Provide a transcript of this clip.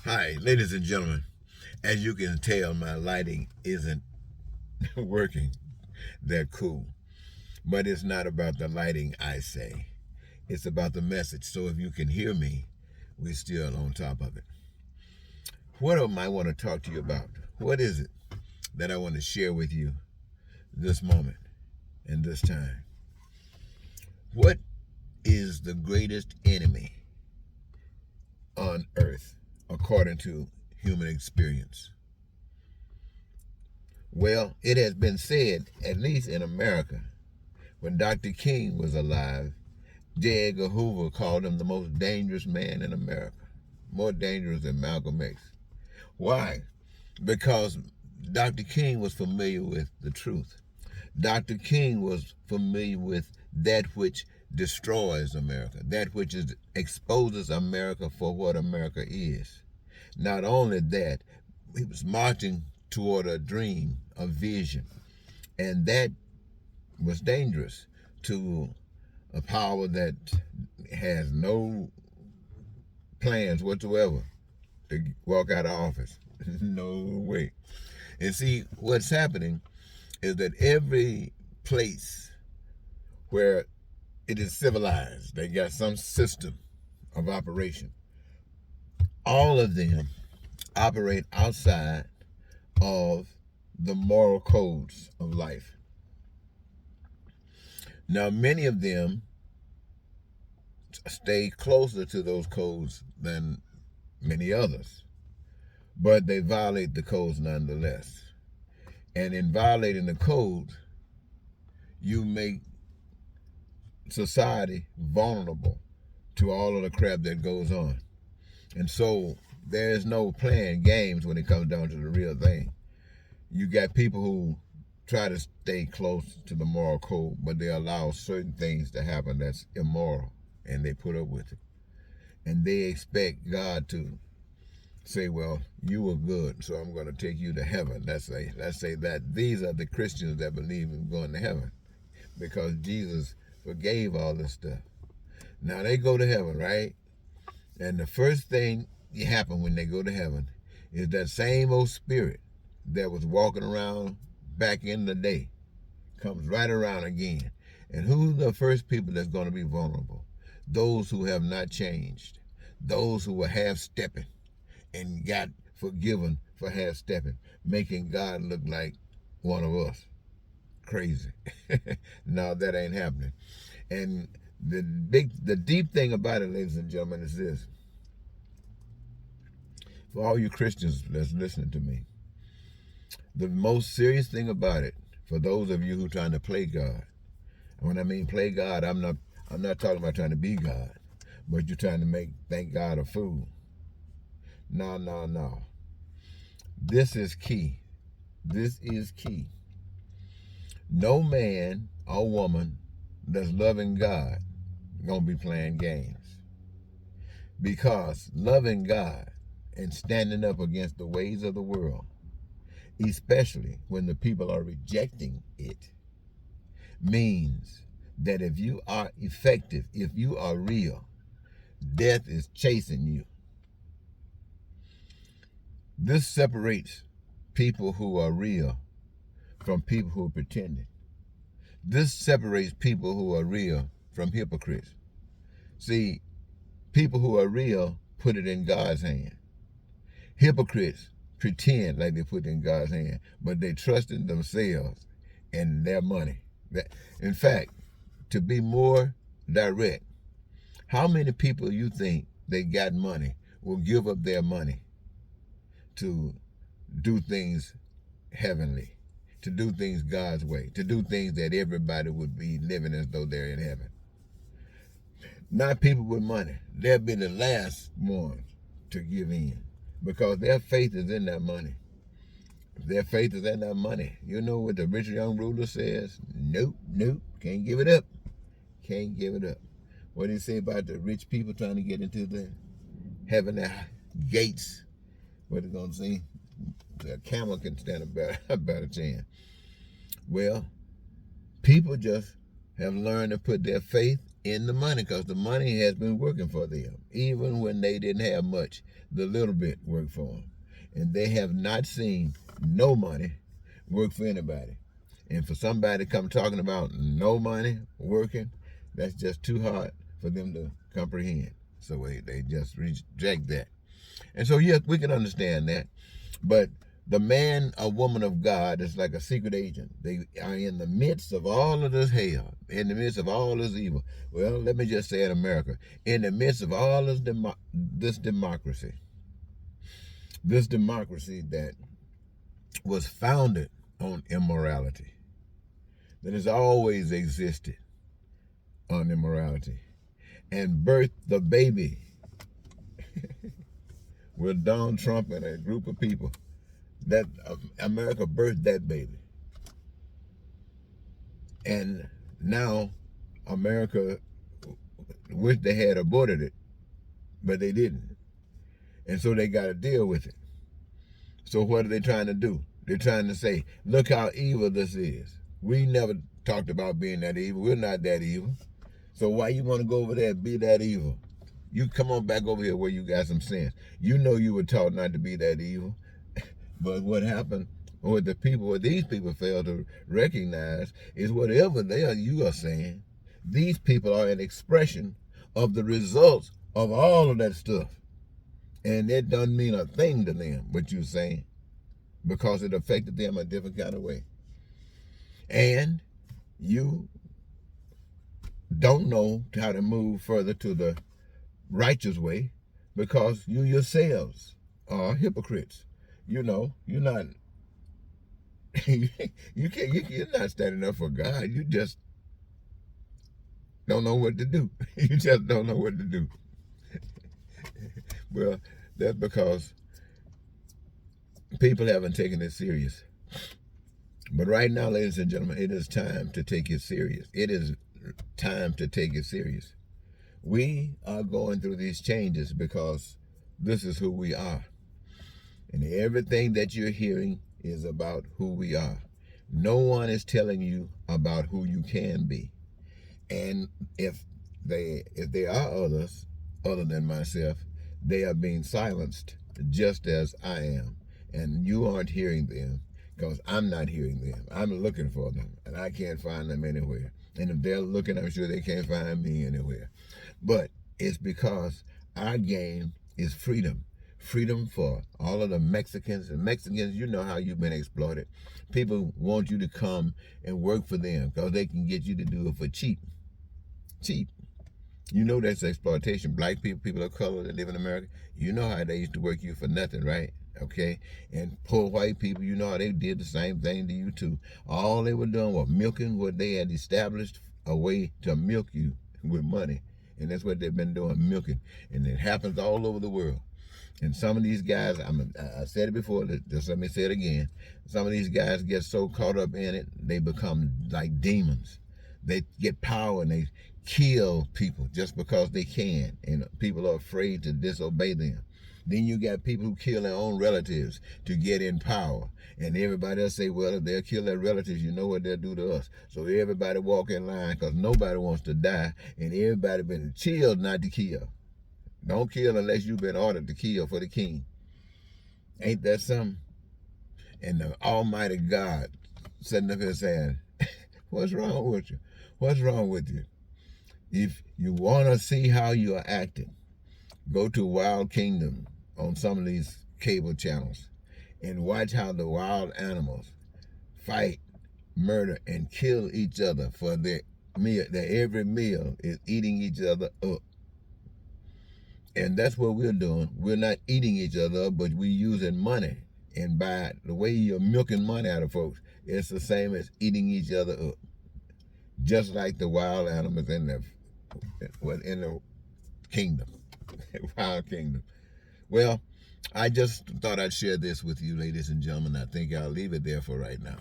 Hi, ladies and gentlemen. As you can tell, my lighting isn't working that cool. But it's not about the lighting, I say. It's about the message. So if you can hear me, we're still on top of it. What am I want to talk to you about? What is it that I want to share with you this moment and this time? What is the greatest enemy on earth according to human experience? Well, it has been said, at least in America, when Dr. King was alive, J. Edgar Hoover called him the most dangerous man in America, more dangerous than Malcolm X. Why? Because Dr. King was familiar with the truth. Dr. King was familiar with that which destroys America, that which exposes America for what America is. Not only that, he was marching toward a dream, a vision, and that was dangerous to a power that has no plans whatsoever to walk out of office. No way. And see, what's happening is that every place where it is civilized, they got some system of operation. All of them operate outside of the moral codes of life. Now, many of them stay closer to those codes than many others, but they violate the codes nonetheless. And in violating the code, you make society vulnerable to all of the crap that goes on. And so there is no playing games when it comes down to the real thing. You got people who try to stay close to the moral code, but they allow certain things to happen that's immoral, and they put up with it. And they expect God to say, well, you were good, so I'm going to take you to heaven. Let's say that these are the Christians that believe in going to heaven because Jesus forgave all this stuff. Now they go to heaven, right? And the first thing that happen when they go to heaven is that same old spirit that was walking around back in the day comes right around again. And who's the first people that's going to be vulnerable? Those who have not changed, those who were half stepping and got forgiven for half stepping, making God look like one of us. Crazy. No, that ain't happening. And the deep thing about it, ladies and gentlemen, is this. For all you Christians that's listening to me, the most serious thing about it, for those of you who are trying to play God, and when I mean play God, I'm not talking about trying to be God, but you're trying to think God a fool. No, no, no. This is key. This is key. No man or woman that's loving God gonna be playing games. Because loving God and standing up against the ways of the world, especially when the people are rejecting it, means that if you are effective, if you are real, death is chasing you. This separates people who are real from people who are pretending. This separates people who are real from hypocrites. See, people who are real put it in God's hand. Hypocrites pretend like they put it in God's hand, but they trust in themselves and their money. In fact, to be more direct, how many people you think they got money will give up their money to do things heavenly, to do things God's way, to do things that everybody would be living as though they're in heaven? Not people with money. They'll be the last ones to give in because their faith is in that money. Their faith is in that money. You know what the rich young ruler says? Nope, nope, can't give it up. Can't give it up. What do you say about the rich people trying to get into the heavenly gates? What are they going to say? A camel can stand a better chance. Well, people just have learned to put their faith in the money, because the money has been working for them. Even when they didn't have much, the little bit worked for them. And they have not seen no money work for anybody. And for somebody to come talking about no money working, that's just too hard for them to comprehend. So they just reject that. And so, yes, we can understand that. But the man or woman of God is like a secret agent. They are in the midst of all of this hell, in the midst of all this evil. Well, let me just say in America, in the midst of all this, this democracy that was founded on immorality, that has always existed on immorality, and birthed the baby with Donald Trump and a group of people, that America birthed that baby. And now America wish they had aborted it, but they didn't. And so they got to deal with it. So what are they trying to do? They're trying to say, look how evil this is. We never talked about being that evil. We're not that evil. So why you want to go over there and be that evil? You come on back over here where you got some sense. You know you were taught not to be that evil. But what happened, what these people fail to recognize, is whatever you are saying, these people are an expression of the results of all of that stuff. And it doesn't mean a thing to them, what you're saying, because it affected them a different kind of way. And you don't know how to move further to the righteous way because you yourselves are hypocrites. You know, you're not you're not standing up for God. You just don't know what to do. You just don't know what to do. Well, that's because people haven't taken it serious. But right now, ladies and gentlemen, it is time to take it serious. It is time to take it serious. We are going through these changes because this is who we are. And everything that you're hearing is about who we are. No one is telling you about who you can be. And if there are others other than myself, they are being silenced just as I am. And you aren't hearing them because I'm not hearing them. I'm looking for them and I can't find them anywhere. And if they're looking, I'm sure they can't find me anywhere. But it's because our game is freedom. Freedom for all of the Mexicans. And Mexicans, you know how you've been exploited. People want you to come and work for them because they can get you to do it for cheap. Cheap. You know that's exploitation. Black people, people of color that live in America, you know how they used to work you for nothing, right? Okay? And poor white people, you know how they did the same thing to you too. All they were doing was milking what they had established a way to milk you with money. And that's what they've been doing, milking. And it happens all over the world. And some of these guys, I said it before, just let me say it again. Some of these guys get so caught up in it, they become like demons. They get power and they kill people just because they can. And people are afraid to disobey them. Then you got people who kill their own relatives to get in power. And everybody else say, well, if they'll kill their relatives, you know what they'll do to us. So everybody walk in line because nobody wants to die. And everybody been chilled not to kill. Don't kill unless you've been ordered to kill for the king. Ain't that something? And the Almighty God sitting up here saying, what's wrong with you? What's wrong with you? If you want to see how you are acting, go to Wild Kingdom on some of these cable channels and watch how the wild animals fight, murder, and kill each other for their meal. That every meal is eating each other up. And that's what we're doing. We're not eating each other up, but we're using money. And by the way you're milking money out of folks, it's the same as eating each other up. Just like the wild animals in the kingdom. Wild kingdom. Well, I just thought I'd share this with you, ladies and gentlemen. I think I'll leave it there for right now.